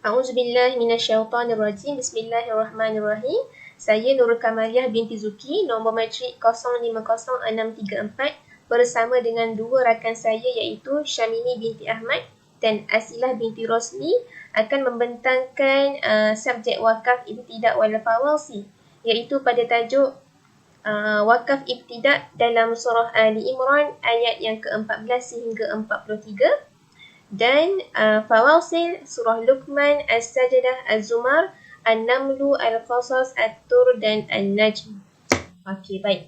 A'udzubillahi minasyaitonirrajim. Bismillahirrahmanirrahim. Saya Nurul Kamaliah binti Zuki, nombor matrik 050634 bersama dengan dua rakan saya iaitu Syamini binti Ahmad dan Asilah binti Rosli akan membentangkan subjek wakaf ibtidak wal fawasi, iaitu pada tajuk wakaf ibtidak dalam surah Ali Imran ayat yang ke-14 sehingga 43 dan Fawasil, Surah Luqman, As-Sajdah, Az-Zumar, An-Namlu, Al-Qasas, At-Tur dan An-Najm. Okey, baik.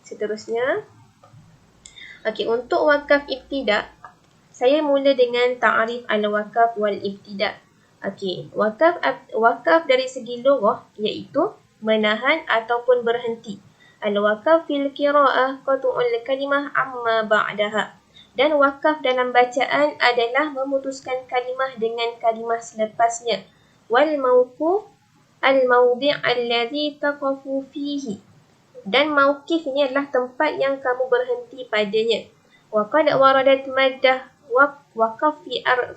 Seterusnya. Okey, untuk wakaf ibtidak, saya mula dengan ta'arif al-wakaf wal-ibtidak. Okey, wakaf dari segi lughah iaitu menahan ataupun berhenti. Al-wakaf fil qira'ah qat'ul kalimah amma ba'daha. Dan wakaf dalam bacaan adalah memutuskan kalimah dengan kalimah selepasnya. Wal mawquf al-mawdi' alladhi taqafu fihi. Dan mawqif ini adalah tempat yang kamu berhenti padanya. Wa qad waradat maddah waqaf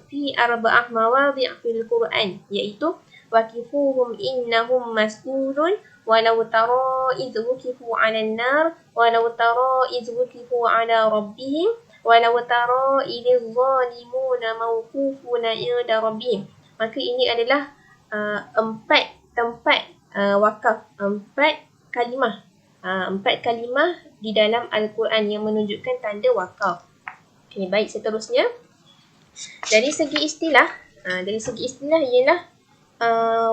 fi arba'ah mawadhi' fil Qur'an, iaitu waqifuhum innahum mas'ulun walau tara idh wuqifu 'alan nar walau tara idh wuqifu 'ala rabbihim walau tara idh zalimuna mawqufuna 'inda rabbihim. Maka ini adalah empat tempat wakaf, empat kalimah di dalam Al-Quran yang menunjukkan tanda wakaf. Okey, baik, seterusnya. Dari segi istilah ialah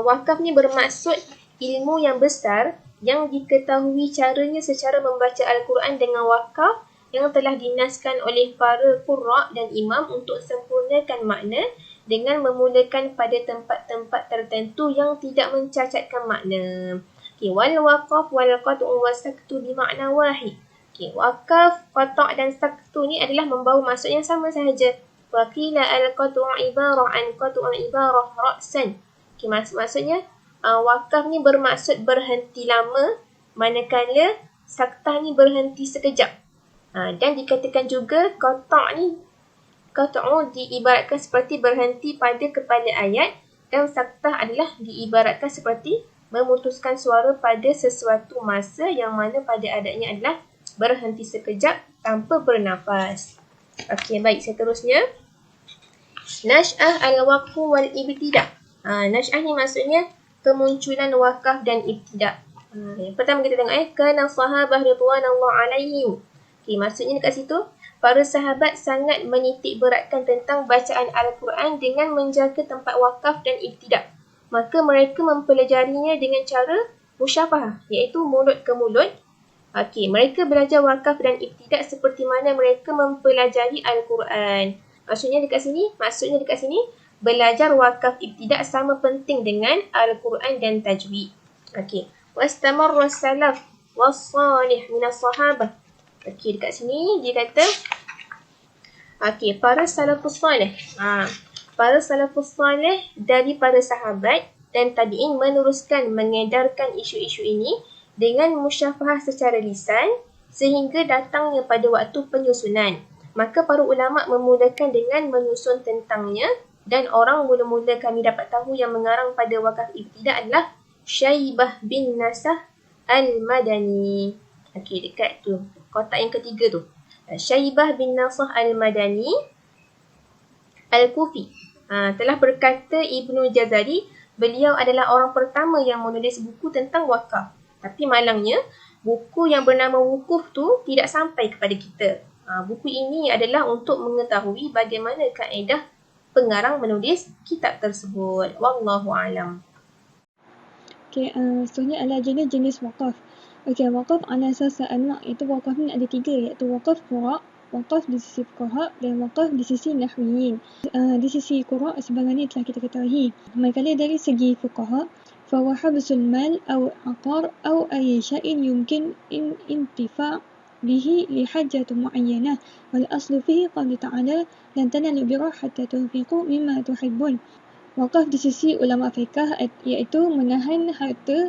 wakaf ni bermaksud ilmu yang besar yang diketahui caranya secara membaca Al-Quran dengan wakaf yang telah dinaskan oleh para qurra' dan imam untuk sempurnakan makna dengan memulakan pada tempat-tempat tertentu yang tidak mencacatkan makna. Okay, wal waqaf wal qat'u wa saktu bermakna wahid. Okay, wakaf, qata' dan saktu ni adalah membawa maksud yang sama sahaja. Wa qila al qat'u ibarah an qat'u ibarah ra'san. Okay, maksudnya wakaf ni bermaksud berhenti lama, manakala saktah ni berhenti sekejap. Dan dikatakan juga qata' diibaratkan seperti berhenti pada kepala ayat dan saktah adalah diibaratkan seperti memutuskan suara pada sesuatu masa yang mana pada adatnya adalah berhenti sekejap tanpa bernafas. Okey, baik, seterusnya. Nash'ah al-waqfu wal ibtidak. Nash'ah ni maksudnya kemunculan wakaf dan ibtidak. Yang pertama kita tengok kana sahabah ridwanallahu alaihim. Okay, maksudnya dekat situ, para sahabat sangat menitik beratkan tentang bacaan Al-Quran dengan menjaga tempat wakaf dan ibtidak. Maka mereka mempelajarinya dengan cara musyafahah, iaitu mulut ke mulut. Okay, mereka belajar wakaf dan ibtidak seperti mana mereka mempelajari Al-Quran. Maksudnya dekat sini, belajar wakaf ibtidak sama penting dengan Al-Quran dan tajwid. Okay. Wastamarra salaf was-salih minas sahabah. Okey, dekat sini dia kata para salafus salih. Para salafus salih dari para sahabat dan tabi'in meneruskan mengedarkan isu-isu ini dengan musyafahah secara lisan sehingga datangnya pada waktu penyusunan. Maka para ulama memulakan dengan menyusun tentangnya dan orang mula-mula kami dapat tahu yang mengarang pada wakaf ibtidak adalah Syaibah bin Nasah al-Madani. Okey, dekat tu. Kotak yang ketiga tu. Syaibah bin Nasah al-Madani al-Kufi. Telah berkata Ibnu Jazari, beliau adalah orang pertama yang menulis buku tentang wakaf. Tapi malangnya, buku yang bernama Wukuf tu tidak sampai kepada kita. Buku ini adalah untuk mengetahui bagaimana kaedah pengarang menulis kitab tersebut. Wallahu alam. Okey, seterusnya adalah jenis wakaf. Okey, wakaf ala asas anak, iaitu wakaf ni ada tiga, iaitu wakaf qura', wakaf di sisi fuqaha dan wakaf di sisi nahwiyin. Di sisi qura' sebagaimana telah kita ketahui. Manakala dari segi fuqaha, fa huwa habsul mal aw aqar aw ay syai'in yumkin intifa' bihi li hajatin mu'ayyanah wal aslu fihi qala ta'ala lan tanalu birra hatta tunfiqu mimma tuhibbun. Wakaf di sisi ulama fiqh iaitu menahan harta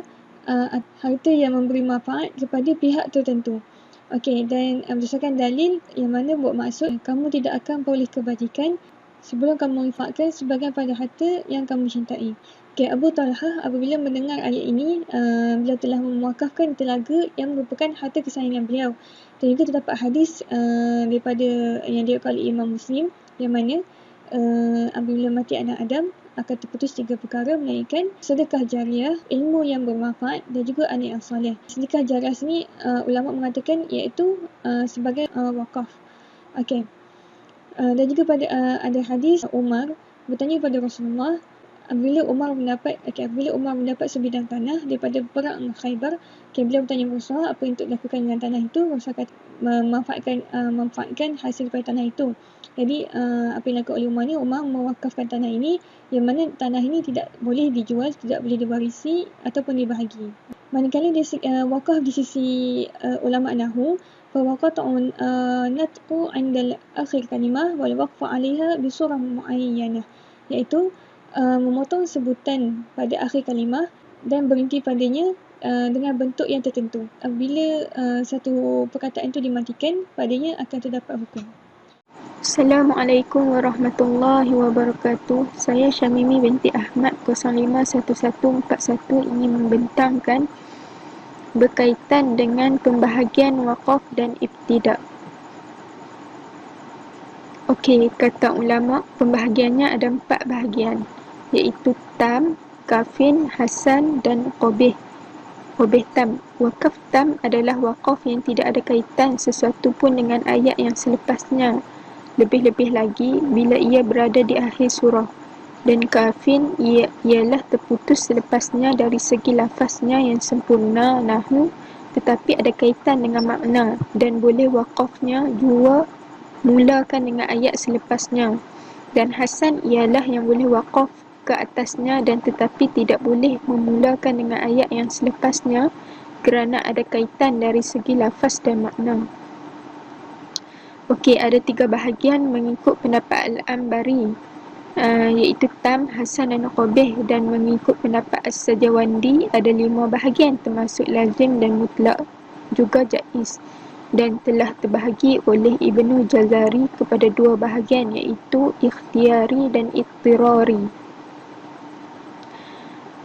yang memberi manfaat kepada pihak tertentu. Okey, dan berdasarkan dalil yang mana buat maksud kamu tidak akan boleh kebajikan sebelum kamu infakkan sebagian pada harta yang kamu cintai. Okay, Abu Talhah apabila mendengar ayat ini, beliau telah mewakafkan telaga yang merupakan harta kesayangan beliau. Dan juga terdapat hadis daripada yang diriwayatkan oleh Imam Muslim, yang mana apabila mati anak Adam akan terputus 3 perkara, melainkan sedekah jariah, ilmu yang bermanfaat dan juga anak yang soleh. Sedekah jariah sini ulama mengatakan iaitu sebagai wakaf. Okey. Dan juga ada hadis Umar bertanya kepada Rasulullah apabila Umar mendapat sebidang tanah daripada perang Khaybar. Beliau bertanya kepada Rasulullah apa yang untuk dilakukan dengan tanah itu. Rasulullah kata memanfaatkan hasil daripada tanah itu. Jadi apa yang dilakukan oleh Umar ni, Umar mewakafkan tanah ini, yang mana tanah ini tidak boleh dijual, tidak boleh diwarisi ataupun dibahagi. Manakala wakaf di sisi ulama nahwu, فوقطع نطق عند آخر كلمة والوقف عليها بصورة معينة, iaitu memotong sebutan pada akhir kalimah dan berhenti padanya dengan bentuk yang tertentu. Apabila satu perkataan itu dimatikan, padanya akan terdapat hukum. Assalamualaikum warahmatullahi wabarakatuh. Saya Syamimi binti Ahmad 051141 ingin membentangkan berkaitan dengan pembahagian wakaf dan ibtidak. Okey, kata ulama, pembahagiannya ada 4 bahagian, iaitu tam, kafin, hasan dan qabih. Qabih tam. Wakaf tam adalah wakaf yang tidak ada kaitan sesuatu pun dengan ayat yang selepasnya, lebih-lebih lagi bila ia berada di akhir surah. Dan kafin ialah terputus selepasnya dari segi lafaznya yang sempurna nahwu, tetapi ada kaitan dengan makna dan boleh wakafnya juga mulakan dengan ayat selepasnya. Dan hasan ialah yang boleh wakaf ke atasnya dan tetapi tidak boleh memulakan dengan ayat yang selepasnya kerana ada kaitan dari segi lafaz dan makna. Okey, ada 3 bahagian mengikut pendapat Al-Ambari, iaitu tam, hasan dan qabih, dan mengikut pendapat As-Sajawandi ada 5 bahagian termasuk lazim dan mutlak, juga jaiz, dan telah terbahagi oleh Ibnu Jazari kepada 2 bahagian iaitu ikhtiyari dan ittirari.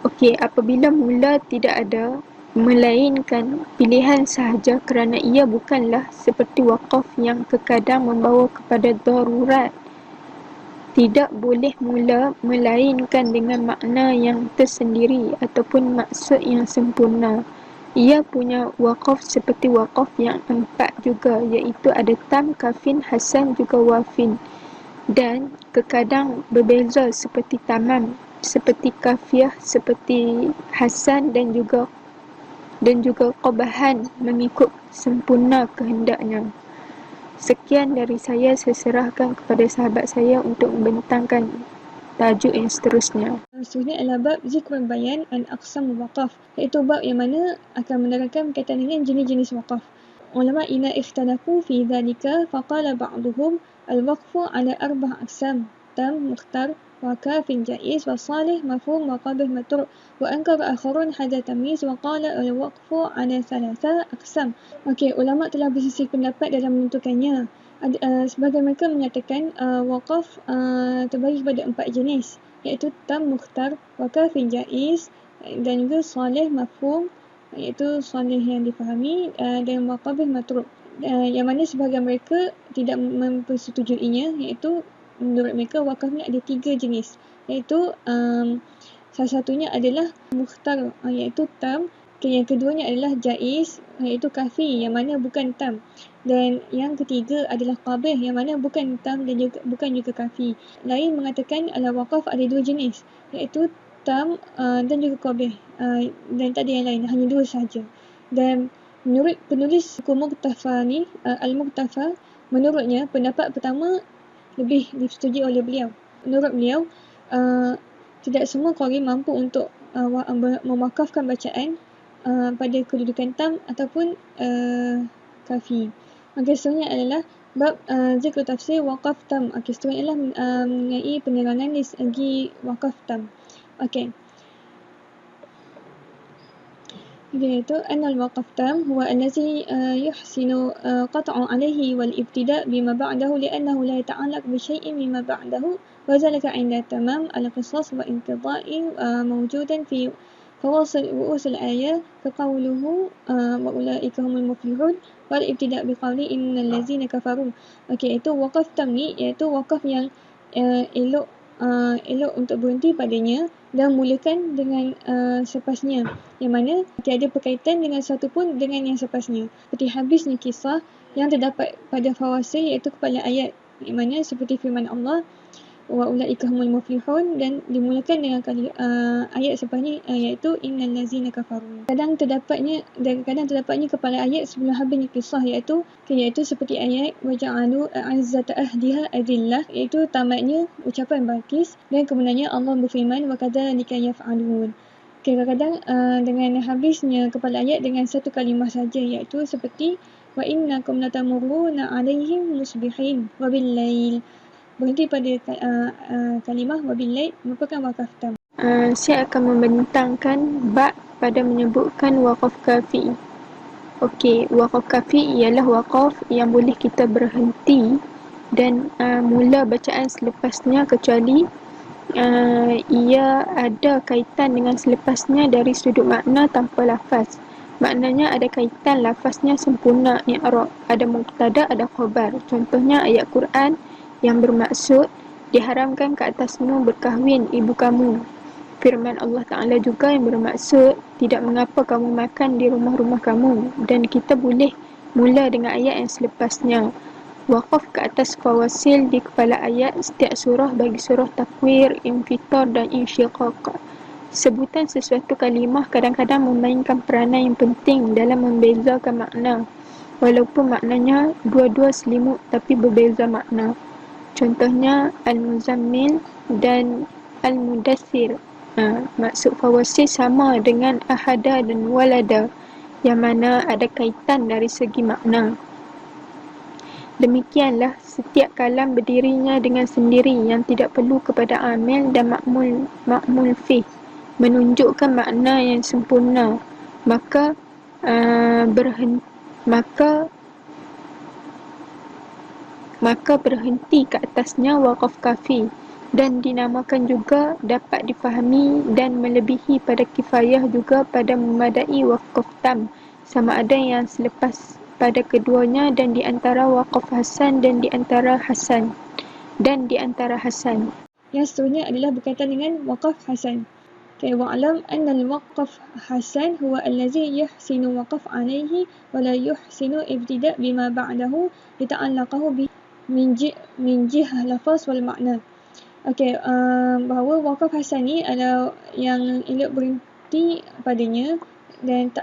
Okey, apabila mula tidak ada melainkan pilihan sahaja kerana ia bukanlah seperti wakaf yang terkadang membawa kepada darurat, tidak boleh mula melainkan dengan makna yang tersendiri ataupun maksud yang sempurna. Ia punya wakaf seperti wakaf yang 4 juga, iaitu ada tam, kafin, hasan juga wafin, dan terkadang berbeza seperti tamam, seperti kafiyah, seperti hasan dan juga qabahan mengikut sempurna kehendaknya. Sekian dari saya serahkan kepada sahabat saya untuk membentangkan tajuk yang seterusnya. Seterusnya adalah bab zikrul bayan an aqsam waqaf, iaitu bab yang mana akan menerangkan berkaitan dengan jenis-jenis wakaf. Ulama ina ikhtalafu fi dhalika faqala ba'duhum al-waqfu ala 4 aqsam: tam, mukhtar, وكاف جائز وصالح مفهوم وقبح متروك وأنكر آخرون هذا تمييز وقال الوقف على 3 أقسام. Okey, ulama telah bersisih pendapat dalam menentukannya. Sebagian mereka menyatakan wakaf terbagi kepada 4 jenis, iaitu tam, mukhtar, wakaf jaiz dan juga salih mafhum, iaitu salih yang difahami, dan waqabih matruk, yang mana sebahagian mereka tidak mempersetujuinya, iaitu menurut mereka wakaf ni ada 3 jenis, iaitu salah satunya adalah mukhtar, iaitu tam. Yang keduanya adalah jaiz, iaitu kafi, yang mana bukan tam. Dan yang ketiga adalah qabih, yang mana bukan tam dan juga bukan juga kafi. Lain mengatakan wakaf ada 2 jenis, iaitu tam dan juga qabih, dan tak ada yang lain, hanya 2 sahaja. Dan menurut penulis buku Muqtafa ni, Al-Muqtafa, menurutnya pendapat pertama lebih disetujui oleh beliau. Menurut beliau, tidak semua qari mampu untuk mewakafkan bacaan pada kedudukan tam ataupun kafi. Okey, seterusnya adalah bab zikr tafsir wakaf tam. Okey, seterusnya adalah mengenai penerangan dari segi wakaf tam. Okey. Iaitu anal waqaf tam huwa allazi yuhsinu qat'u alayhi wal ibtida' bima ba'dahu li'annahu la yata'allaq bi syai'in mimma ba'dahu وذلك عند تمام القصص وانقضاء موجودا في فواصل رؤوس الآية كقوله وأولئك هم المفلحون والابتداء بقوله إن الذين كفروا. Okey, itu wakaf tam ni iaitu wakaf yang elok untuk berhenti padanya dan mulakan dengan sepasnya, yang mana tiada berkaitan dengan satu pun dengan yang sepasnya, seperti habisnya kisah yang terdapat pada fawasil iaitu kepala ayat, yang mana seperti firman Allah wa ulaika humul muflihun, dan dimulakan dengan ayat sepasnya iaitu innal ladzina kafaru. Kadang terdapatnya kepala ayat sebelum habisnya kisah iaitu seperti ayat wa ja'alu a'izzata ahliha adillah, iaitu tamatnya ucapan Balqis, dan kemudiannya Allah berfirman wa kadzalika yaf'alun. Kadang-kadang dengan habisnya kepala ayat dengan satu kalimah saja, iaitu seperti wa innakum latamurruna 'alaihim musbihin wa bil-lail. Berhenti pada kalimah wabillail merupakan wakaf tam. Saya akan membentangkan bab pada menyebutkan wakaf kafi. Okey, wakaf kafi ialah wakaf yang boleh kita berhenti dan mula bacaan selepasnya kecuali ia ada kaitan dengan selepasnya dari sudut makna tanpa lafaz. Maknanya ada kaitan, lafaznya sempurna, i'rab, ada mubtada, ada khabar. Contohnya ayat Quran yang bermaksud diharamkan ke atasmu berkahwin ibu kamu. Firman Allah Ta'ala juga yang bermaksud tidak mengapa kamu makan di rumah-rumah kamu, dan kita boleh mula dengan ayat yang selepasnya. Waqaf ke atas fawasil di kepala ayat setiap surah bagi surah Takwir, Infitar dan Insyiqaq. Sebutan sesuatu kalimah kadang-kadang memainkan peranan yang penting dalam membezakan makna, walaupun maknanya dua-dua selimut tapi berbeza makna. Contohnya Al-Muzammil dan Al-Mudaththir. Maksud fawasil sama dengan ahada dan walada, yang mana ada kaitan dari segi makna. Demikianlah setiap kalam berdirinya dengan sendiri yang tidak perlu kepada amil dan ma'mul fih, menunjukkan makna yang sempurna. Maka berhenti ke atasnya wakaf kafi, dan dinamakan juga dapat difahami dan melebihi pada kifayah juga pada memadai wakaf tam, sama ada yang selepas pada keduanya dan di antara wakaf hasan dan di antara hasan. Yang seterusnya adalah berkaitan dengan wakaf hasan. Wa'lam anna al-waqf hasan huwa allazi yuhsinu waqaf alayhi wa la yuhsinu ibtida' bima ba'dahu lita'allaqahu bi min jihah lafaz wal makna. Bahawa wakaf hasan ni adalah yang elok berhenti padanya dan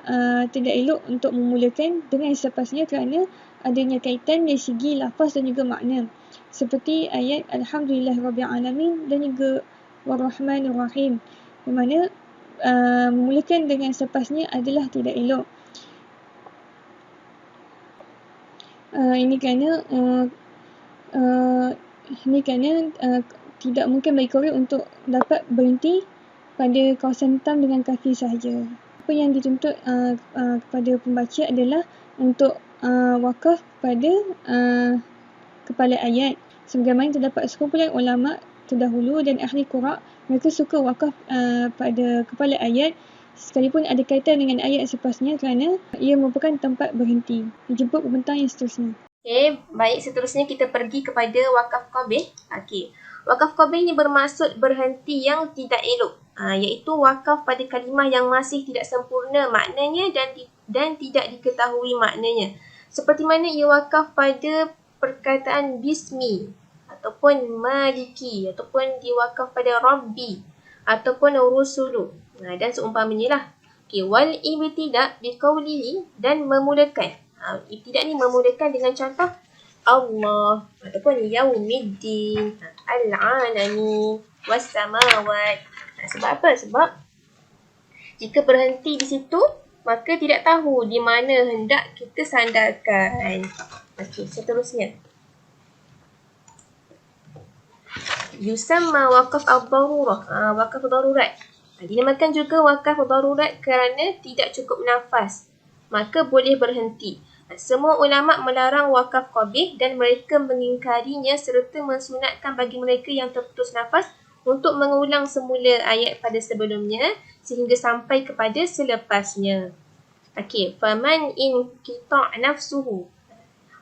tidak elok untuk memulakan dengan sepasnya kerana adanya kaitan dari segi lafaz dan juga makna, seperti ayat Alhamdulillahirrabbilalamin dan juga Warrahmanir Rahim, di mana memulakan dengan sepasnya adalah tidak elok. Ini kerana tidak mungkin bagi qari untuk dapat berhenti pada kawasan tam dengan kafi sahaja. Apa yang dituntut kepada pembaca adalah untuk wakaf pada kepala ayat. Sebagaimana terdapat sekumpulan ulama terdahulu dan ahli qira', mereka suka wakaf pada kepala ayat sekalipun ada kaitan dengan ayat sepasnya kerana ia merupakan tempat berhenti. Dijemput pembentang yang seterusnya. Baik, seterusnya kita pergi kepada wakaf qabih. Wakaf qabih ini bermaksud berhenti yang tidak elok, iaitu wakaf pada kalimah yang masih tidak sempurna maknanya dan tidak diketahui maknanya. Seperti mana ia wakaf pada perkataan bismi ataupun maliki, ataupun diwakaf pada rabbi ataupun rusulu, dan seumpamanya lah. Wal ibtida' biqaulihi, dan memulakan. Ibtida' ni memulakan dengan contoh Allah ataupun yaumiddin, al-alami, was-samawat. Sebab apa? Sebab jika berhenti di situ, maka tidak tahu di mana hendak kita sandarkan. Seterusnya. Yusamma waqaf ad-darurah, wakaf darurat. Dinamakan juga wakaf darurat kerana tidak cukup nafas, maka boleh berhenti. Semua ulama melarang wakaf qabih dan mereka mengingkarinya serta mensunatkan bagi mereka yang terputus nafas untuk mengulang semula ayat pada sebelumnya sehingga sampai kepada selepasnya. Okey, faman in qita' nafsuhu.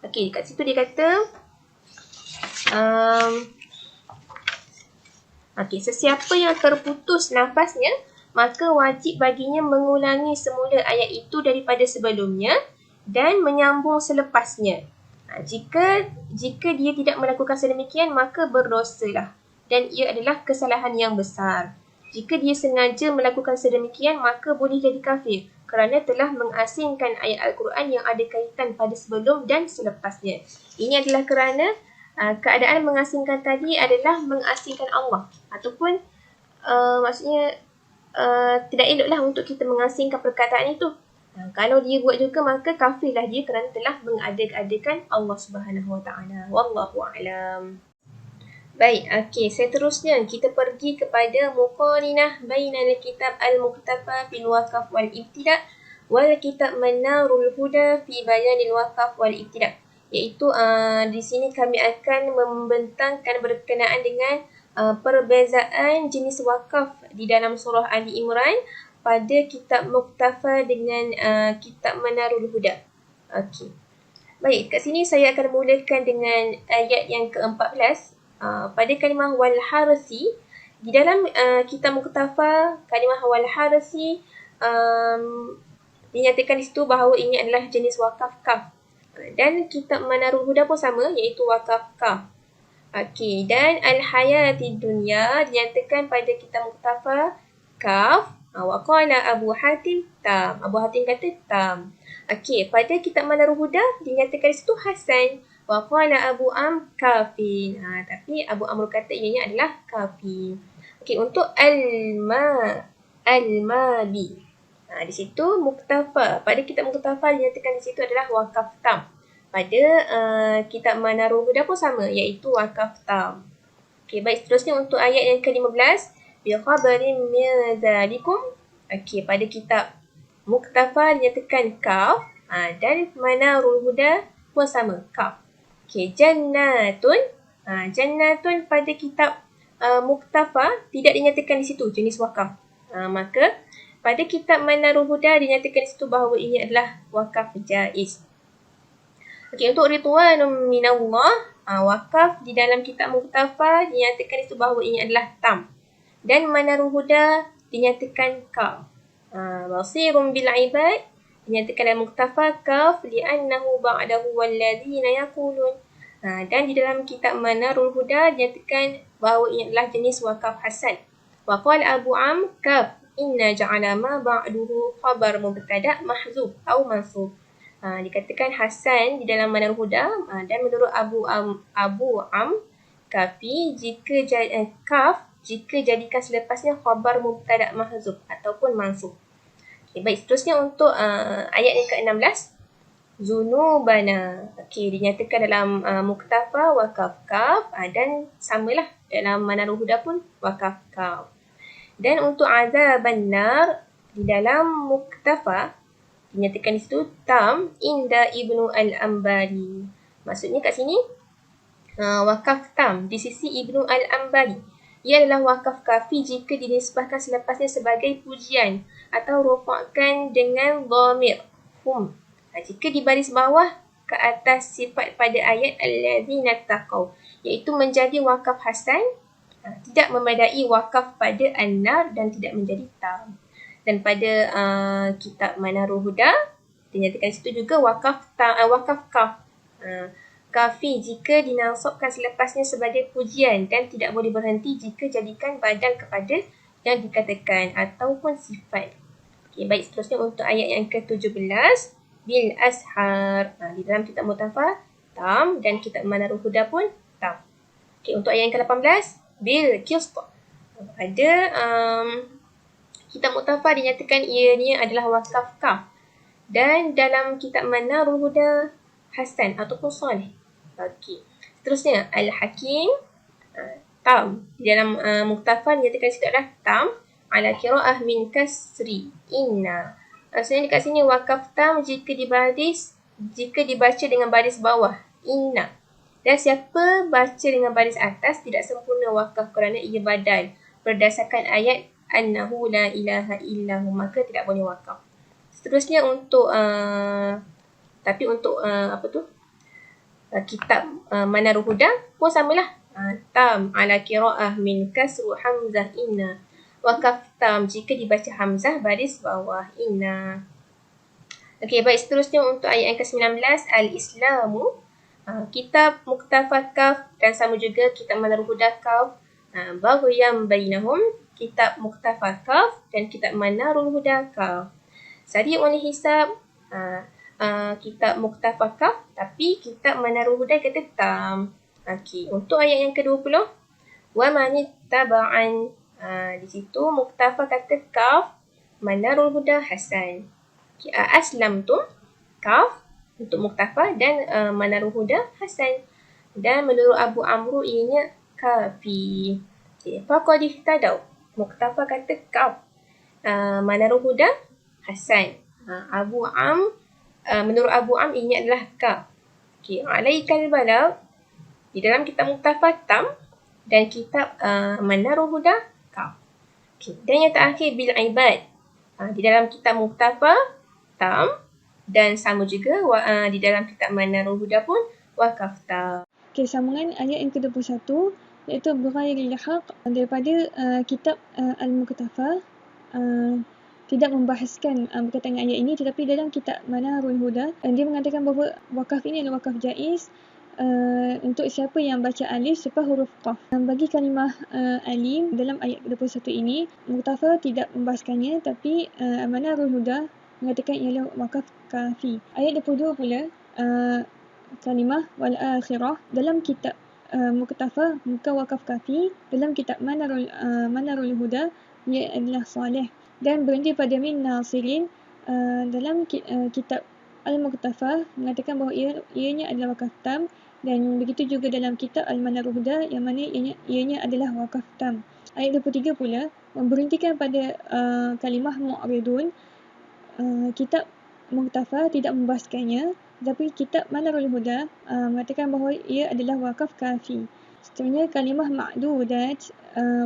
Okey, kat situ dia kata sesiapa yang terputus nafasnya maka wajib baginya mengulangi semula ayat itu daripada sebelumnya dan menyambung selepasnya. Jika dia tidak melakukan sedemikian maka berdosalah dan ia adalah kesalahan yang besar. Jika dia sengaja melakukan sedemikian maka boleh jadi kafir kerana telah mengasingkan ayat Al-Quran yang ada kaitan pada sebelum dan selepasnya. Ini adalah kerana keadaan mengasingkan tadi adalah mengasingkan Allah ataupun maksudnya tidak eloklah untuk kita mengasingkan perkataan itu. Kalau dia buat juga maka kafirlah dia kerana telah mengada-adakan Allah Subhanahu Wa Taala. Wallahu a'lam. Baik, okey, seterusnya kita pergi kepada muqarinah bainal kitab al-muktafa fil waqaf wal ibtida' wal kitab manarul huda fi bayanil waqaf wal ibtida'. Iaitu di sini kami akan membentangkan berkenaan dengan perbezaan jenis wakaf di dalam surah Ali Imran pada kitab Muktafa dengan kitab Manarul Huda. Okey. Baik, kat sini saya akan mulakan dengan ayat yang ke-14. Pada kalimah wal harsi, di dalam kitab Muktafa, kalimah wal harsi dinyatakan di situ bahawa ini adalah jenis wakaf kaf. Dan kitab Manarul Huda pun sama, iaitu wakaf kaf. Okey, dan al-hayati dunya dinyatakan pada kitab Muktafa kaf. Wa qala Abu Hatim tam. Abu Hatim kata tam. Okey, pada kitab Manarul Huda dinyatakan di situ hasan. Wa qala Abu Am kafin. Tapi Abu Amr kata ianya adalah kafin. Okey, untuk al-mabi. Di situ Muktafa. Pada kitab Muktafa dinyatakan di situ adalah wakaf tam. Pada kitab Manarul Huda pun sama, iaitu wakaf tam. Okey, baik, seterusnya untuk ayat yang ke-15. Bi khabarin min dzalikum. Okey, pada kitab Muktafa dinyatakan kaf, dan Manarul Huda pun sama, kaf. Okey, jannatun. Jannatun pada kitab Muktafa tidak dinyatakan di situ jenis wakaf. Maka pada kitab Manarul Huda dinyatakan di situ bahawa ini adalah wakaf jaiz. Okey, untuk ridwanum minallah, wakaf di dalam kitab Muktafa dinyatakan di situ bahawa ini adalah tam. Dan Manarul Huda dinyatakan kaf. Basirum bil ibad dinyatakan dalam Muktafa kaf li'annahu ba'dahu walladzina yaqulun. Dan di dalam kitab Manarul Huda dinyatakan bahawa ini adalah jenis wakaf hasan. Wa qala Abu Am kaf inna ja'ala ma ba'duhu khabar mubtada' mahzuf atau mansub. Dikatakan hasan di dalam Manarul Huda, dan menurut Abu Am kafi jika kaf jika jadikan selepasnya khabar mubtada' mahzuf ataupun mansub. Okay, baik, seterusnya untuk ayat yang ke-16. Zunubana. Okey, dinyatakan dalam Muktafa wakaf kaf, dan samalah dalam Manarul Huda pun wakaf kaf. Dan untuk azaban nar di dalam Muktafa dinyatakan di situ tam inda Ibnu al-Ambari. Maksudnya kat sini wakaf tam di sisi Ibnu al-Ambari. Ia adalah wakaf kafi jika dinisbahkan selepasnya sebagai pujian atau rofakkan dengan dhamir hum. Jika di baris bawah ke atas sifat pada ayat allazina taqaw, iaitu menjadi wakaf hasan, tidak memadai wakaf pada an-nar dan tidak menjadi tam. Dan pada kitab Manarul Huda dinyatakan situ juga wakaf kaf. Kafi jika dinasabkan selepasnya sebagai pujian dan tidak boleh berhenti jika jadikan badal kepada yang dikatakan ataupun sifat. Okey, baik, seterusnya untuk ayat yang ke-17 bil ashar. Di dalam kitab Muktafa tam dan kitab Manarul Huda pun tam. Okey, untuk ayat yang ke-18 bil qist. Pada kitab Muktafa dinyatakan ianya adalah wakaf kaf. Dan dalam kitab Manarul Huda hasan ataupun salih. Okey. Seterusnya Al-Hakim tam. Di dalam Muktafa dinyatakan situ adalah tam ala qiraah min kasri inna. Maksudnya dekat sini wakaf tam jika dibaris jika dibaca dengan baris bawah, inna. Dan siapa baca dengan baris atas tidak sempurna wakaf kerana ia badal berdasarkan ayat annahu la ilaha illahu, maka tidak boleh wakaf. Seterusnya untuk kitab Manarul Huda pun samalah. Tam ala qiraah min kasru hamzah inna. Wakaf tam jika dibaca hamzah baris bawah inna. Okey, baik, seterusnya untuk ayat yang ke-19 al-Islamu. Kitab Muqtafa Kaf dan sama juga kitab Manarul Huda Kaf. Baghyam bainahum, kitab Muqtafa Kaf dan kitab Manarul Huda Kaf. Sari oleh hisab kitab Muqtafa Kaf, tapi kitab Manarul Huda kata tam. Okey, untuk ayat yang ke-20 wa manittaba'an, di situ Muqtafa kata kaf, Manarul Huda hasan. Aslamtum kaf untuk Muqtafa dan Manarul Huda hasan. Dan menurut Abu Amru ianya kafi. Faqad ihtadaw, Muqtafa kata kaf, Manarul Huda hasan. Menurut Abu Am ini adalah kaf. Okey, alaikal balagh di dalam kitab Muqtafa tam dan kitab Manarul Huda kaf. Okey, dan yang terakhir bil ibad. Di dalam kitab Muqtafa tam dan sama juga di dalam kitab Manarul Huda pun wakaf tam. Okey, sambungan ayat yang ke-21 iaitu bighairil haq daripada kitab Al-Muqtafa, tidak membahaskan berkaitan ayat ini, tetapi dalam kitab Manarul Huda dia mengatakan bahawa wakaf ini adalah wakaf jaiz untuk siapa yang baca alif selepas huruf qaf. Bagi kalimah alif dalam ayat 21 ini, Muqtafa tidak membahaskannya, tapi Manarul Huda mengatakan ialah wakaf kafi. Ayat 22 pula, kalimah wal akhirah dalam kitab Muqtafa bukan wakaf kafi, dalam kitab Manarul Huda ia adalah salih, dan berhenti pada min nasirin dalam kitab Al-Muqtafa mengatakan bahawa ianya adalah wakaf tam, dan begitu juga dalam kitab Al-Manarul Huda yang mana ianya adalah wakaf tam. Ayat 23 pula memberhentikan pada kalimah mu'ridun. Kitab Muqtafa tidak membahaskannya, tetapi kitab Manarul Huda mengatakan bahawa ia adalah wakaf kafi. Seterusnya kalimah ma'dudat,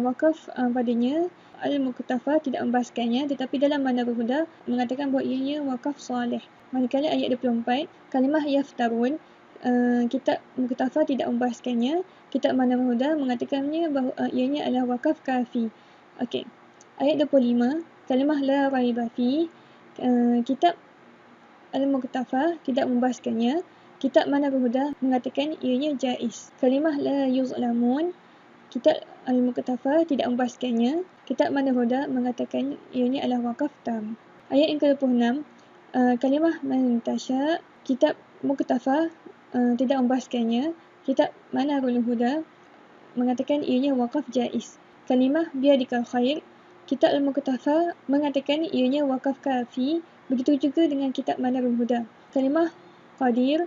wakaf padanya Al-Muqtafa tidak membahaskannya, tetapi dalam Manarul Huda mengatakan bahawa ianya wakaf salih. Manakala ayat 24, kalimah yaftarun, kitab Muqtafa tidak membahaskannya, kitab Manarul Huda mengatakannya bahawa ianya adalah wakaf kafi. Okey. Ayat 25, kalimah la raiba fi, kitab Al-Muqtafa tidak membahaskannya, kitab Manarul Huda mengatakan ianya jaiz. Kalimah la yuzlamun, kitab Al-Muqtafa tidak membahaskannya, kitab Manarul Huda mengatakan ianya adalah wakaf tam. Ayat yang ke-26, kalimah man tasha, kitab Muqtafa tidak membahaskannya, kitab Manarul Huda mengatakan ianya wakaf jaiz. Kalimah biadikal khair, kitab Al-Muqtafa mengatakan ianya wakaf kafi, begitu juga dengan kitab Manarul Huda. Kalimah qadir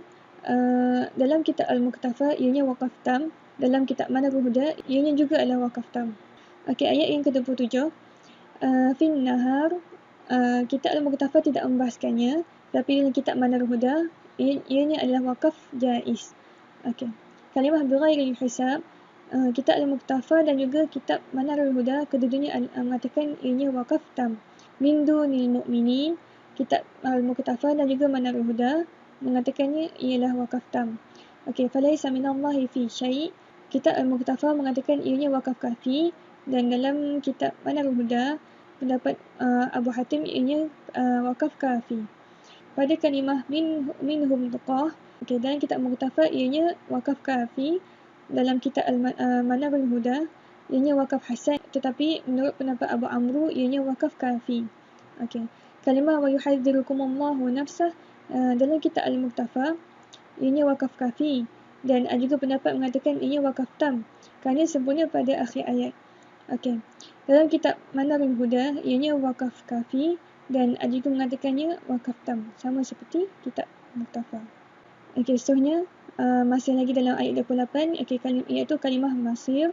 dalam kitab Al-Muqtafa ianya wakaf tam, dalam kitab Manarul Huda ianya juga adalah wakaf tam. Okey, ayat yang ke-27, fin nahar, kitab Al-Muqtafa tidak membahaskannya, tapi dalam kitab Manarul Huda ianya adalah wakaf jaiz. Okey. Kalimah bighairil hisab, kitab Al-Muqtafa dan juga kitab Manarul Huda kedua-duanya mengatakan ianya wakaf tam. Min dunil mu'minin, kitab Al-Muqtafa dan juga Manarul Huda mengatakannya ialah wakaf tam. Okey, falaisa minallahi fi syai', kitab Al-Muqtafa mengatakan ianya wakaf kafi, dan dalam kitab Manarul Huda pendapat Abu Hatim ianya wakaf kafi. Pada kalimah minhum tuqah, okey, dalam kitab Muqtafa ianya wakaf kafi, dalam kitab Manarul Huda ianya wakaf hasan, tetapi menurut pendapat Abu Amru ianya wakaf kafi. Okey. Kalimah wa yuhadzirukumullahu nafsah, dalam kitab Al-Muqtafa ianya wakaf kafi, dan ada juga pendapat mengatakan ianya wakaf tam kerana sempurna pada akhir ayat. Okey. Dalam kitab Manarul Huda ianya wakaf kafi, dan ada juga mengatakannya wakaf tam, sama seperti kitab Muqtafa. Okey, seterusnya masih lagi dalam ayat 28, okey, iaitu kalimah masir.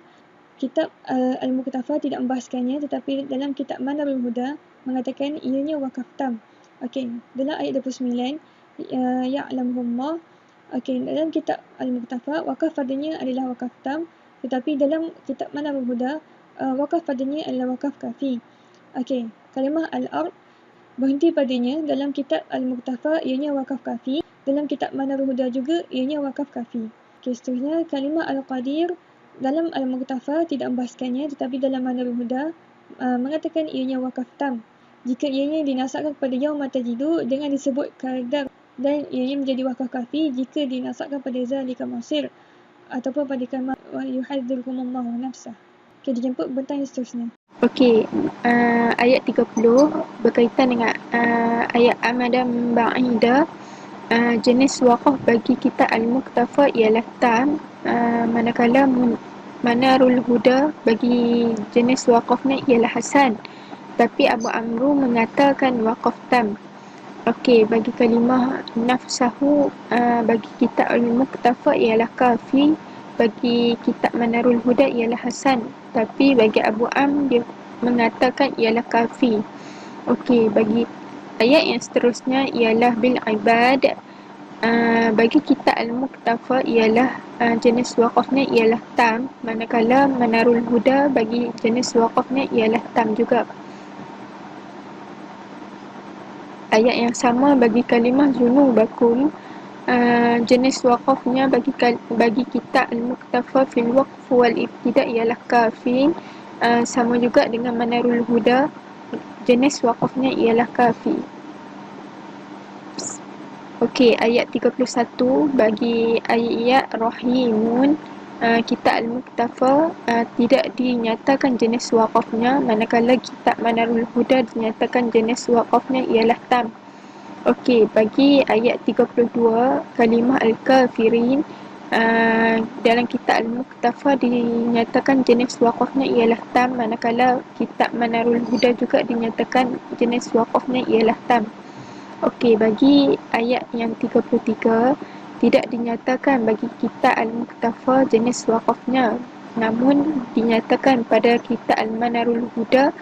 Kitab Al-Muqtafa tidak membahaskannya, tetapi dalam kitab Manarul Huda mengatakan ianya wakaf tam. Okey, dalam ayat 29, ya'lamuhullah. Okey, dalam kitab Al-Muqtafa, wakaf padanya adalah wakaf tam, tetapi dalam kitab Manarul Huda, wakaf padanya adalah wakaf kafi. Okey, kalimah al-ard berhenti padanya dalam kitab Al-Muqtafa ianya wakaf kafi, dalam kitab Manarul Huda juga ianya wakaf kafi. Okey, seterusnya kalimah al-qadir dalam Al-Muqtafa tidak membahaskannya, tetapi dalam Manarul Huda mengatakan ianya wakaf tam jika ianya dinasabkan kepada yaum tajidu dengan disebut qadar, dan ianya menjadi wakaf kafi jika dinasabkan pada zalika masir ataupun pada kalimah yuhadzirukumullahu nafsah. Okey, dijemput bentang yang seterusnya. Okey, ayat 30 berkaitan dengan ayat amadan ba'ida. Jenis waqaf bagi kitab Al-Muqtafa ialah tam, manakala Manarul Huda bagi jenis waqafnya ialah hasan, tapi Abu Amru mengatakan waqaf tam. Okey, bagi kalimah nafsahu bagi kitab Al-Muqtafa ialah kafi, bagi kitab Manarul Huda ialah hasan, tapi bagi Abu Am dia mengatakan ialah kafi. Okey, bagi ayat yang seterusnya ialah bil ibad. Bagi kitab Al-Muqtafa ialah jenis waqafnya ialah tam, manakala Manarul Huda bagi jenis waqafnya ialah tam juga. Ayat yang sama bagi kalimah zunubakum, jenis waqafnya bagi kitab Al-Muqtafa fil waqf wal ibtida ialah kafi, sama juga dengan Manarul Huda, jenis waqafnya ialah kafi. Okey, ayat 31 bagi ayat rahimun, kitab Al-Muqtafa tidak dinyatakan jenis waqafnya, manakala kitab Manarul Huda dinyatakan jenis waqafnya ialah tam. Okey, bagi ayat 32 kalimah al-kafirin, dalam kitab Al-Muqtafa dinyatakan jenis waqafnya ialah tam, manakala kitab Manarul Huda juga dinyatakan jenis waqafnya ialah tam. Okey, bagi ayat yang 33 tidak dinyatakan bagi kitab Al-Muqtafa jenis waqafnya, namun dinyatakan pada kitab Al-Manarul Huda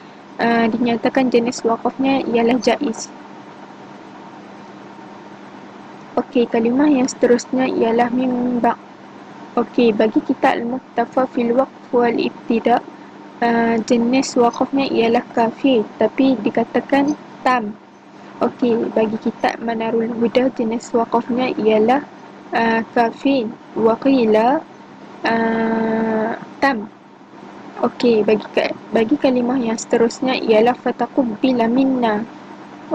dinyatakan jenis waqafnya ialah jaiz. Okey, kalimah yang seterusnya ialah mimba. Okey, bagi kitab Al-Muqtafa fil waqf wal ibtida, jenis waqafnya ialah kafi, tapi dikatakan tam. Okey, bagi kitab Manarul Huda jenis waqafnya ialah kafi wa qila tam. Okey, bagi kalimah yang seterusnya ialah fataqabbala minna.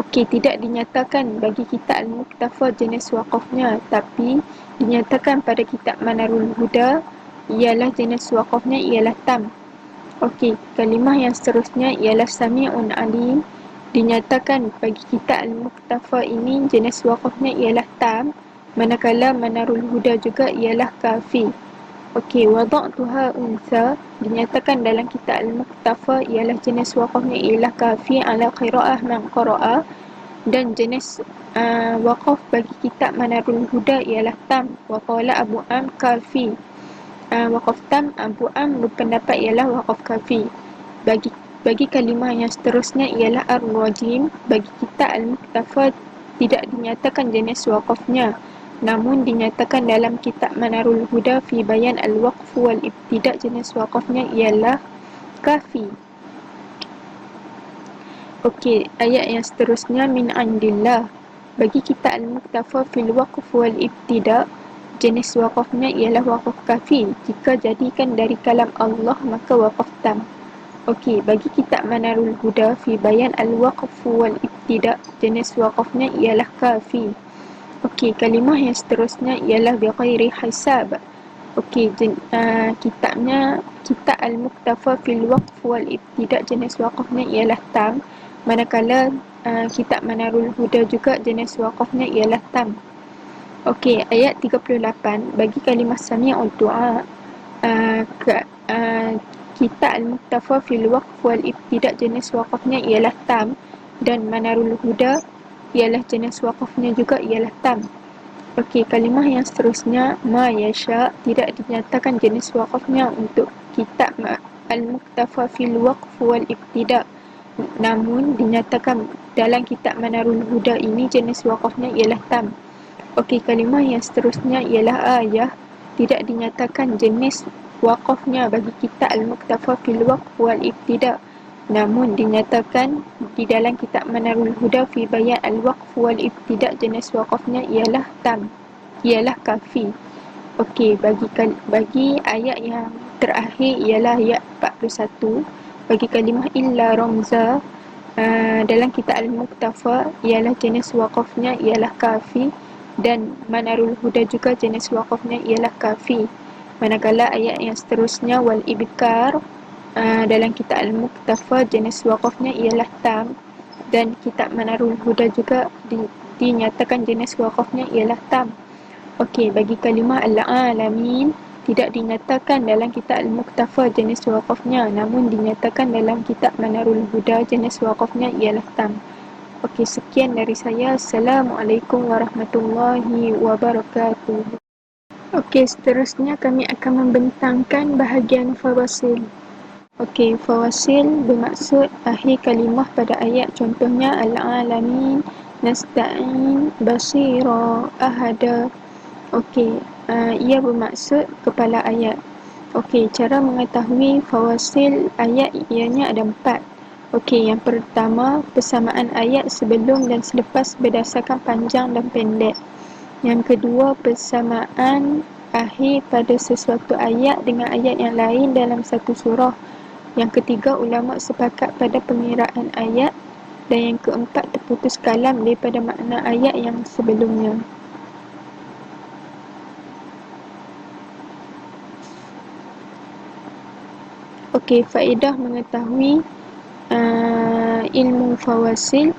Okey, tidak dinyatakan bagi kitab Al-Muqtafa jenis waqafnya, tapi dinyatakan pada kitab Manarul Huda ialah jenis waqafnya ialah tam. Okey, kalimah yang seterusnya ialah sami'un alim, dinyatakan bagi kitab Al-Muqtafa ini jenis waqafnya ialah tam, manakala Manarul Huda juga ialah kafi. Okey, wada'tuha unsa, dinyatakan dalam kitab Al-Muqtafa ialah jenis waqafnya ialah kafi ala qira'ah man qara'a, dan jenis waqaf bagi kitab Manarul Huda ialah tam. Wa qala Abu Am kafi, waqaf tam, Abu Am berpendapat ialah waqaf kafi. Bagi kalimah yang seterusnya ialah ar-rajim, bagi kitab Al-Muqtafa tidak dinyatakan jenis waqafnya, namun dinyatakan dalam kitab Manarul Huda fi bayan al-waqf wal ibtida jenis waqafnya ialah kafi. Okey, ayat yang seterusnya min andillah, bagi kitab Al-Muqtafa fil waqf wal ibtida jenis waqafnya ialah waqaf kafi, jika jadikan dari kalam Allah maka waqaf tam. Okey, bagi kitab Manarul Huda fi bayan al-waqf wal ibtida jenis waqafnya ialah kafi. Okey, kalimah yang seterusnya ialah bighairi hisab. Okey, kitabnya kitab Al-Muqtafa fil waqf wal ibtida jenis waqafnya ialah tam, manakala kitab Manarul Huda juga jenis waqafnya ialah tam. Okey, ayat 38 bagi kalimah sami'ud du'a, kitab Al-Muqtafa fil waqf wal ibtida jenis waqafnya ialah tam, dan Manarul Huda ialah jenis waqafnya juga ialah tam. Okey, kalimah yang seterusnya ma yasha, tidak dinyatakan jenis waqafnya untuk kitab Al-Muqtafa fil waqf wal ibtida, namun dinyatakan dalam kitab Manarul Huda ini jenis waqafnya ialah tam. Okey, kalimah yang seterusnya ialah ayah. Tidak dinyatakan jenis waqafnya bagi kitab Al-Muqtafa fil Waqf wal Ibtida'. Namun dinyatakan di dalam kitab Manarul Huda fi Bayan Al-Waqf wal Ibtida' jenis waqafnya ialah tam, ialah kafi. Okey, bagi ayat yang terakhir ialah ayat 41. Bagi kalimah illa ramza dalam kitab Al-Muqtafa ialah jenis waqafnya ialah kafi, dan Manarul Huda juga jenis waqafnya ialah kafi. Manakala ayat yang seterusnya wal ibkar dalam kitab Al-Muqtafa jenis waqafnya ialah tam, dan kitab Manarul Huda juga dinyatakan jenis waqafnya ialah tam. Okey, bagi kalimah al-alamin tidak dinyatakan dalam kitab Al-Muqtafa jenis waqafnya, namun dinyatakan dalam kitab Manarul Huda jenis waqafnya ialah tam. Okey, sekian dari saya. Assalamualaikum warahmatullahi wabarakatuh. Okey, seterusnya kami akan membentangkan bahagian fawasil. Okey, fawasil bermaksud akhir kalimah pada ayat. Contohnya al-alamin, nasta'in, basira, ahada. Okey, ia bermaksud kepala ayat. Okey, cara mengetahui fawasil ayat ianya ada 4. Okey, yang pertama, persamaan ayat sebelum dan selepas berdasarkan panjang dan pendek. Yang kedua, persamaan akhir pada sesuatu ayat dengan ayat yang lain dalam satu surah. Yang ketiga, ulama sepakat pada pengiraan ayat. Dan yang keempat, terputus kalam daripada makna ayat yang sebelumnya. Okey, faedah mengetahui ilmu fawasil.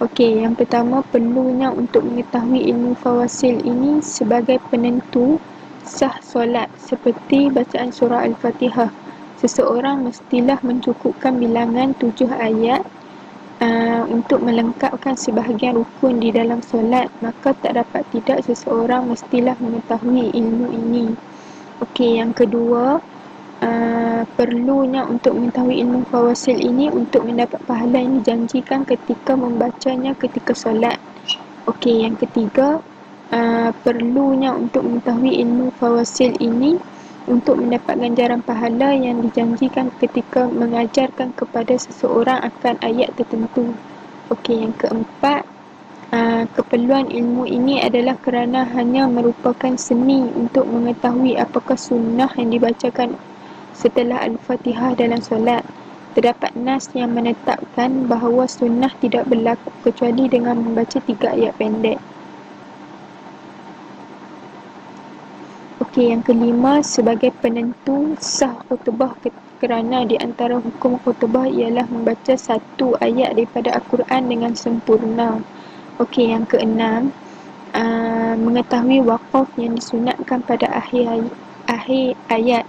Okey, yang pertama, perlunya untuk mengetahui ilmu fawasil ini sebagai penentu sah solat seperti bacaan surah Al-Fatihah. Seseorang mestilah mencukupkan bilangan 7 ayat untuk melengkapkan sebahagian rukun di dalam solat, maka tak dapat tidak seseorang mestilah mengetahui ilmu ini. Okey, yang kedua, perlunya untuk mengetahui ilmu fawasil ini untuk mendapat pahala yang dijanjikan ketika membacanya ketika solat. Okey, yang ketiga, perlunya untuk mengetahui ilmu fawasil ini untuk mendapat ganjaran pahala yang dijanjikan ketika mengajarkan kepada seseorang akan ayat tertentu. Okey, yang keempat, keperluan ilmu ini adalah kerana hanya merupakan seni untuk mengetahui apakah sunnah yang dibacakan setelah Al-Fatihah dalam solat. Terdapat nas yang menetapkan bahawa sunnah tidak berlaku kecuali dengan membaca 3 ayat pendek. Okey, yang kelima, sebagai penentu sah khutbah kerana di antara hukum khutbah ialah membaca 1 ayat daripada Al-Quran dengan sempurna. Okey, yang keenam, mengetahui waqaf yang disunatkan pada akhir ayat.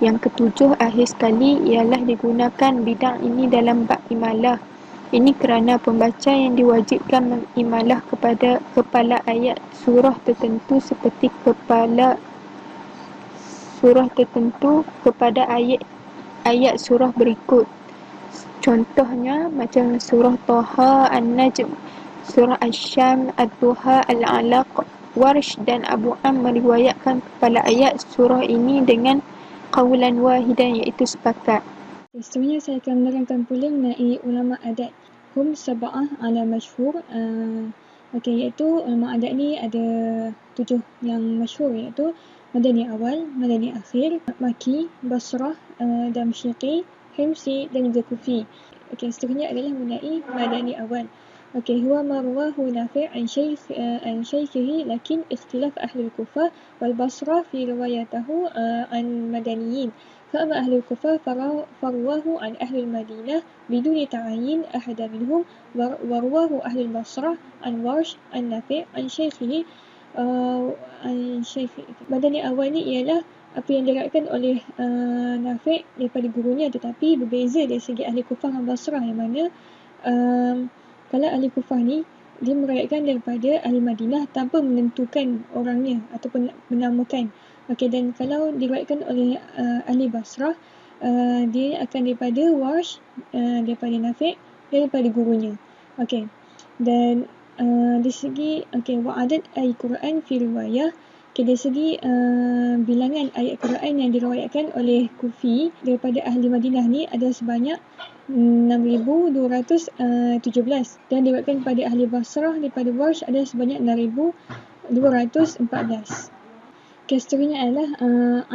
Yang ketujuh, akhir sekali ialah digunakan bidang ini dalam bab imalah. Ini kerana pembaca yang diwajibkan mengimalah kepada kepala ayat surah tertentu seperti kepala surah tertentu kepada ayat surah berikut. Contohnya macam surah Taha, An-Najm, surah Asy-Syam, Ad-Duha, Al-Alaq. Warsh dan Abu Am meriwayatkan kepala ayat surah ini dengan qaulan wahidan, iaitu sepakat. Seterusnya saya akan menerangkan pula mengenai ulama adat. Hum sab'ah ala masyhur. Okey, iaitu ulama adat ni ada 7 yang masyhur, iaitu Madani awal, Madani akhir, Maki, Basrah, Damsyiki, Himsi dan juga Kufi. Okey, seterusnya adalah mengenai Madani awal. Okey, huwa marwahu Nafi' an shaykhihi, lakin ikhtilaf ahli al-Kufah wal Basrah fi riwayatahu an Madaniyin. فأما أهل الكوفة فرواه عن أهل المدينة بدون تعيين أحد منهم، ورواه أهل البصرة عن ورش عن نافع عن شيخه. Madani awal ni ialah apa yang diriwayatkan oleh Nafi' daripada gurunya, tetapi berbeza dari segi ahli Kufah dan Basrah, yang mana kalau ahli Kufah ni dia meriwayatkan daripada ahli Madinah tanpa menentukan orangnya ataupun menamakan. Okey, dan kalau diriwayatkan oleh ahli Basrah, dia akan daripada Warsh, daripada Nafi' dan daripada gurunya. Okey, dan dari segi wa'adat ayat Quran fi riwayah. Dari segi bilangan ayat Quran yang diriwayatkan oleh Kufi daripada ahli Madinah ni ada sebanyak 6,217 dan diriwayatkan pada ahli Basrah daripada Warsh ada sebanyak 6,214. Seterusnya adalah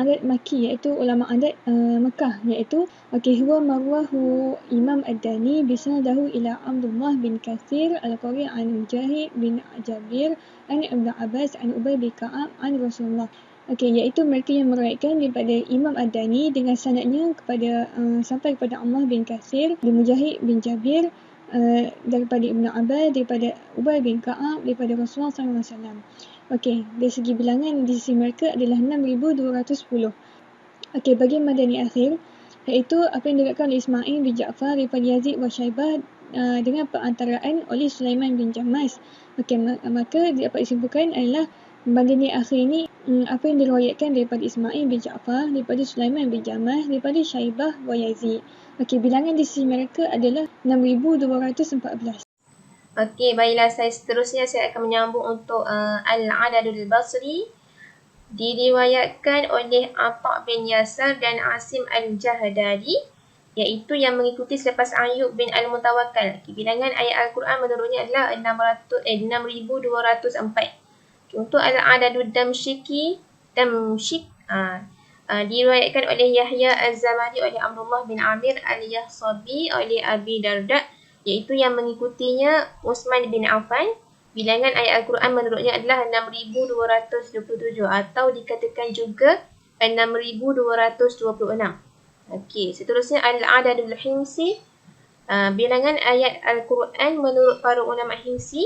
adat Maki, iaitu ulama adat Mekah, iaitu huwa marwahu Imam Ad-Dani bisanadahu ila Abdullah bin Kathir al-Qari an Mujahid bin Jabir an Ibn Abbas an Ubay bin Ka'ab an Rasulullah. Iaitu mereka yang meriwayatkan daripada Imam Ad-Dani dengan sanadnya kepada sampai kepada Abdullah bin Kathir, bin Mujahid bin Jabir, daripada Ibn Abbas, daripada Ubay bin Ka'ab, daripada Rasulullah SAW. Dari segi bilangan di sisi mereka adalah 6,210. Bagi Madani akhir, iaitu apa yang diriwayatkan oleh Ismail bin Ja'far daripada Yazid wa Syaibah dengan perantaraan oleh Sulaiman bin Jammas. Maka dapat disimpulkan adalah Madani akhir ini apa yang diriwayatkan daripada Ismail bin Ja'far, daripada Sulaiman bin Jammas, daripada Syaibah wa Yazid. Bilangan di sisi mereka adalah 6,214. Baiklah, seterusnya saya akan menyambung untuk Al-Adadul Basri. Diriwayatkan oleh Atha' bin Yasar dan Asim Al-Jahdari, iaitu yang mengikuti selepas Ayub bin Al-Mutawakkal. Bilangan ayat Al-Quran menurutnya adalah 6,204. Untuk Al-Adadul Damsyik, diriwayatkan oleh Yahya Az-Zamani, oleh Abdullah bin Amir Al-Yahsabi, oleh Abi Darda, iaitu yang mengikutinya Utsman bin Affan. Bilangan ayat Al-Quran menurutnya adalah 6,227 atau dikatakan juga 6,226. Seterusnya Al-Adadul Himsi. Bilangan ayat Al-Quran menurut para ulama Himsi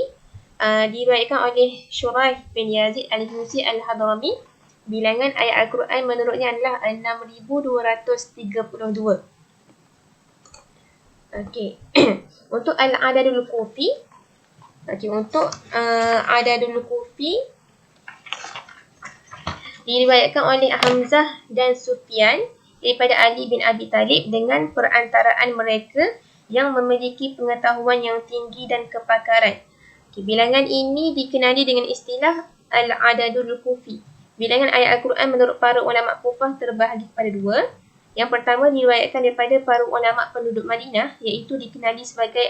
diriwayatkan oleh Shuraih bin Yazid Al-Himsi Al-Hadrami. Bilangan ayat Al-Quran menurutnya adalah 6,232. Untuk Al-Adadul Kufi, untuk Adadul Kufi diriwayatkan oleh Hamzah dan Sufyan daripada Ali bin Abi Talib dengan perantaraan mereka yang memiliki pengetahuan yang tinggi dan kepakaran. Bilangan ini dikenali dengan istilah Al-Adadul Kufi. Bilangan ayat Al-Quran menurut para ulama Kufah terbahagi kepada dua. Yang pertama diriwayatkan daripada para ulama penduduk Madinah, iaitu dikenali sebagai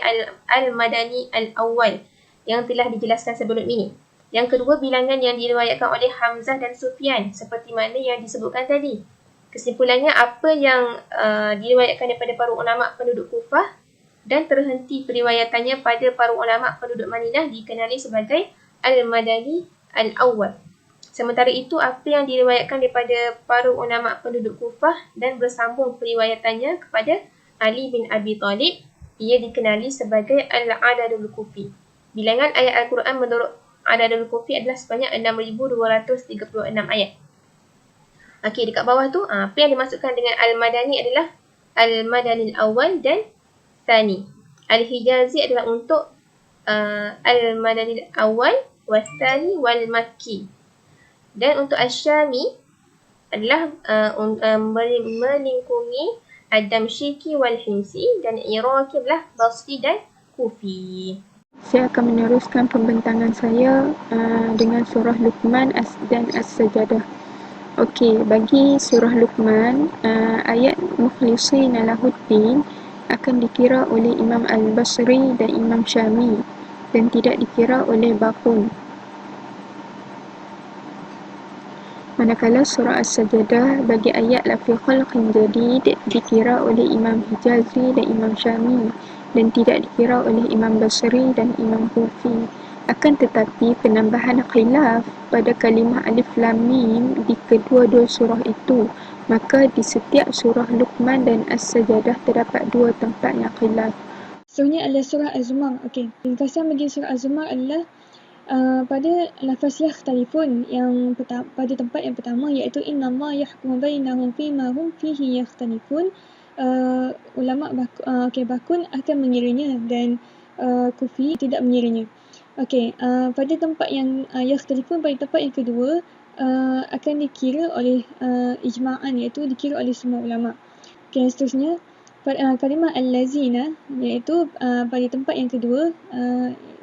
Al-Madani Al-Awwal yang telah dijelaskan sebelum ini. Yang kedua, bilangan yang diriwayatkan oleh Hamzah dan Sufyan seperti mana yang disebutkan tadi. Kesimpulannya, apa yang diriwayatkan daripada para ulama penduduk Kufah dan terhenti periwayatannya pada para ulama penduduk Madinah dikenali sebagai Al-Madani Al-Awwal. Sementara itu, apa yang diriwayatkan daripada para ulama penduduk Kufah dan bersambung periwayatannya kepada Ali bin Abi Talib, ia dikenali sebagai Al-Adadul Kufi. Bilangan ayat Al-Quran menurut Adadul Kufi adalah sebanyak 6,236 ayat. Dekat bawah tu, apa yang dimasukkan dengan Al-Madani adalah Al-Madani Al-Awwal dan Thani. Al-Hijazi adalah untuk Al-Madani Al-Awwal Wal-Thani Wal-Makki. Dan untuk Al-Syami adalah melingkungi Ad-Damsyiki Wal-Himsi, dan Iraqi adalah Basri dan Kufi. Saya akan meneruskan pembentangan saya dengan surah Luqman dan As-Sajadah. Bagi surah Luqman, ayat Mukhlishina Lahuddin akan dikira oleh Imam Al-Basri dan Imam Syami dan tidak dikira oleh Baqun. Manakala surah As-Sajadah bagi ayat Lafi Khalqin Jadid dikira oleh Imam Hijazi dan Imam Syami dan tidak dikira oleh Imam Basri dan Imam Kufi. Akan tetapi penambahan khilaf pada kalimah Alif Lam Mim di kedua-dua surah itu, maka di setiap surah Luqman dan As-Sajadah terdapat dua tempat yang khilaf. Seterusnya adalah surah Az-Zumar. Ringkasan bagi surah Az-Zumar adalah pada lafaz yakhtalifun yang pada tempat yang pertama, iaitu innallaha yahkumu bainahum fima hum fihi yakhtalifun. Ulama Bakun akan mengiranya dan Kufi tidak mengiranya. Pada tempat yang yakhtalifun, pada tempat yang kedua akan dikira oleh ijma'an, iaitu dikira oleh semua ulama. Seterusnya kalimah al-lazina, iaitu pada tempat yang kedua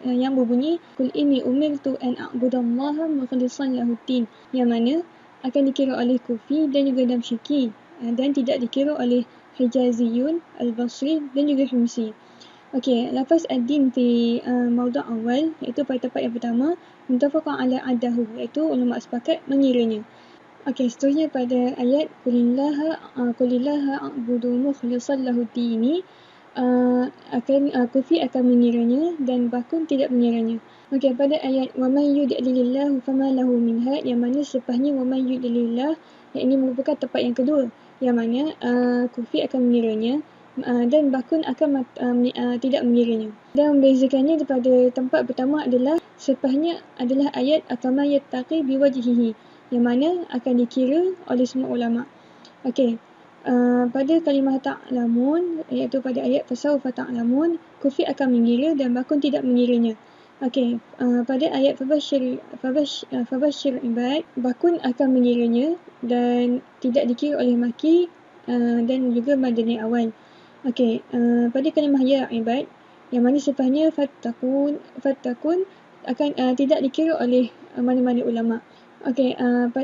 yang berbunyi Qul inni umirtu an a'budallaha mukhlishan lahuddin, yang mana akan dikira oleh Kufi dan juga Damsyiki dan tidak dikira oleh Hijaziyun, Al-Basri dan juga Himsi. Okey, lafaz ad-din di mawdu' awal iaitu pada tempat yang pertama muttafaqun ala adahu, iaitu ulama sepakat mengiranya. Okey, seterusnya pada ayat Qulillaha a'budu mukhlishan lahuddin ini Kufi akan mengiranya dan Bakun tidak mengiranya. Okey, pada ayat wa may yudlilillahu fama lahu min had, yang mana selepasnya wa may yudlilillah, yang ini merupakan tempat yang kedua yang mana Kufi akan mengiranya dan Bakun akan tidak mengiranya. Dan membezakannya daripada tempat pertama adalah selepasnya adalah ayat akama yattaqi biwajhihi, yang mana akan dikira oleh semua ulama. Okey, pada kalimah ta'lamun, iaitu pada ayat fasawfa ta'lamun, Kufi akan mengira dan Bakun tidak mengiranya. Okey, pada ayat fabashir ibad, Bakun akan mengiranya dan tidak dikira oleh Maki dan juga Madani awal. Okey, pada kalimah ya ibad, yang mana selepasnya fattakun akan tidak dikira oleh mana-mana ulama. Okey,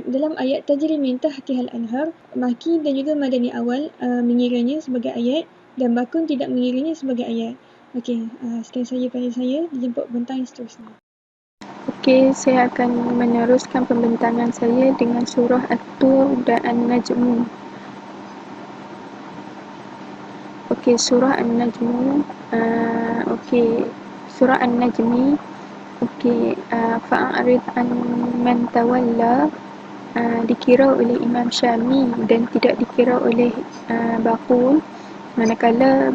dalam ayat tajri min tahtihal anhar, Maki dan juga Madani awal mengiranya sebagai ayat dan Bakun tidak mengiranya sebagai ayat. Okey, sekian saja pada saya. Dijemput bentang yang seterusnya. Okey, saya akan meneruskan pembentangan saya dengan surah At-Tur dan An-Najm. Okey, surah An-Najm. Okey, surah An-Najmi. Okey, fa'arid an man tawalla dikira oleh Imam Syami dan tidak dikira oleh Bakun. Manakala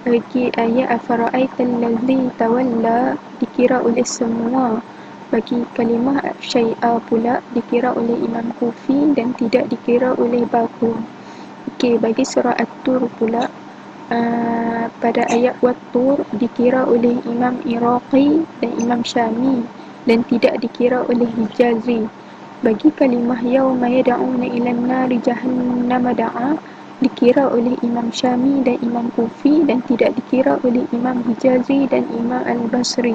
bagi ayat afara'aital ladzi tawalla dikira oleh semua. Bagi kalimah syai'a pula dikira oleh Imam Kufi dan tidak dikira oleh Bakun. Okey, bagi surah At-Tur pula pada ayat Wat-Tur dikira oleh Imam Iraqi dan Imam Syami dan tidak dikira oleh Hijazi. Bagi kalimah yauma yad'una ilan nari jahannam da'a dikira oleh Imam Syami dan Imam Kufi dan tidak dikira oleh Imam Hijazi dan Imam Al-Basri.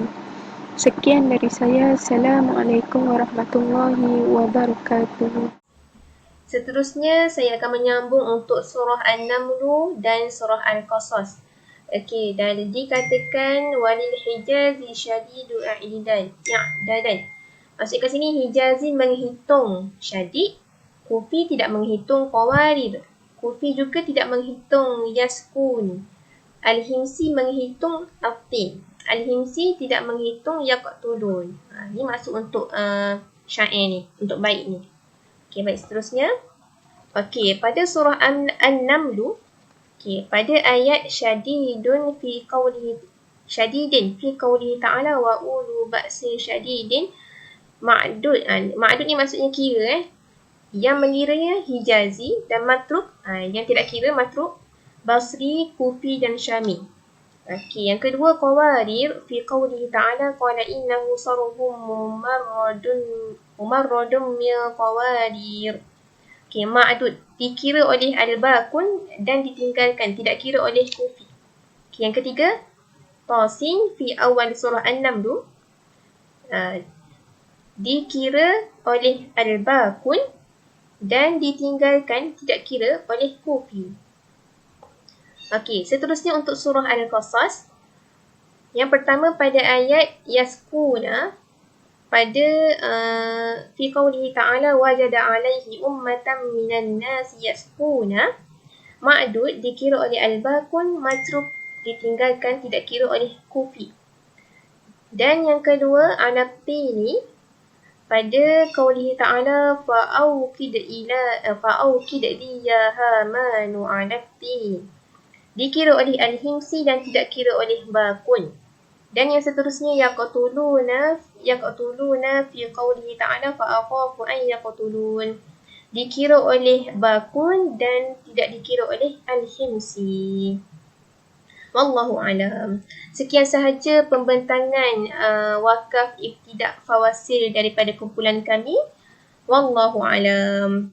Sekian dari saya. Assalamualaikum warahmatullahi wabarakatuh. Seterusnya, saya akan menyambung untuk surah An-Naml dan surah Al-Qasas. Okey, dan dikatakan walil hijazi syadidu i'dadan. Maksud kat sini Hijazi menghitung syadid, Kufi tidak menghitung qawarid. Kufi juga tidak menghitung yaskun. Al-Himsi menghitung aftin. Al-Himsi tidak menghitung yaqtulun. Ini masuk untuk syair ni, untuk bait ni. Okey, baik, seterusnya. Okey, pada surah An-Naml, okey, pada ayat syadidin fi qawlihi ta'ala wa ulu ba'sin syadidin ma'dud. Ma'dud ni maksudnya kira Yang mengiranya Hijazi dan Matruk. Yang tidak kira Matruk, Basri, Kufi dan Syami. Okey, yang kedua qawarir fi qawlihi ta'ala qala innahu sarhum mumarradun min qawarir. Okey, ma'dud dikira oleh Al-Bakun dan ditinggalkan, tidak kira oleh Kufi. Okey, yang ketiga Tasin fi awal surah An-Naml dikira oleh Al-Bakun dan ditinggalkan, tidak kira oleh Kufi. Okey, seterusnya untuk surah Al-Qasas. Yang pertama pada ayat yaskuna, pada fi qawlihi ta'ala wajada 'alaihi ummatan minan nasi yaskuna, ma'dud dikira oleh Al-Bakun, Matruk ditinggalkan, tidak kira oleh Kufi. Dan yang kedua An-Tini, pada qawlihi ta'ala fa'awqid li ya hamanu 'ala-tini, dikira oleh Al-Himsi dan tidak kira oleh Bakun. Dan yang seterusnya yaqtuluna fi qawlihi ta'ala fa'akhafu an yaqtulun, dikira oleh Bakun dan tidak dikira oleh Al-Himsi. Wallahu alam. Sekian sahaja pembentangan wakaf ibtidak fawasil daripada kumpulan kami. Wallahu alam.